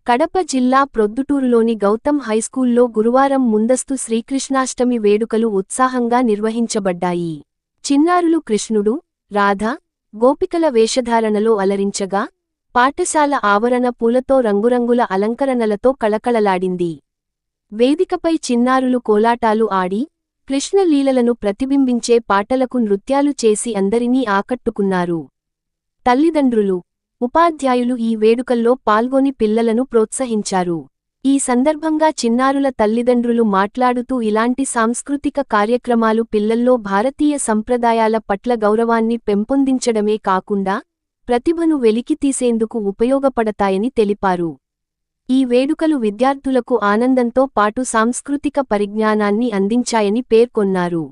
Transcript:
కడప జిల్లా ప్రొద్దుటూరులోని గౌతమ్ హైస్కూల్లో గురువారం ముందస్తు శ్రీకృష్ణాష్టమి వేడుకలు ఉత్సాహంగా నిర్వహించబడ్డాయి. చిన్నారులు కృష్ణుడు, రాధ, గోపికల వేషధారణలో అలరించగా, పాఠశాల ఆవరణ పూలతో రంగురంగుల అలంకరణలతో కళకళలాడింది. వేదికపై చిన్నారులు కోలాటాలు ఆడి, కృష్ణ లీలలను ప్రతిబింబించే పాటలకు నృత్యాలు చేసి అందరినీ ఆకట్టుకున్నారు. తల్లిదండ్రులు, ఉపాధ్యాయులు ఈ వేడుకల్లో పాల్గొని పిల్లలను ప్రోత్సహించారు. ఈ సందర్భంగా చిన్నారుల తల్లిదండ్రులు మాట్లాడుతూ ఇలాంటి సాంస్కృతిక కార్యక్రమాలు పిల్లల్లో భారతీయ సంప్రదాయాల పట్ల గౌరవాన్ని పెంపొందించడమే కాకుండా, ప్రతిభను వెలికితీసేందుకు ఉపయోగపడతాయని తెలిపారు. ఈ వేడుకలు విద్యార్థులకు ఆనందంతో పాటు సాంస్కృతిక పరిజ్ఞానాన్ని అందించాయని పేర్కొన్నారు.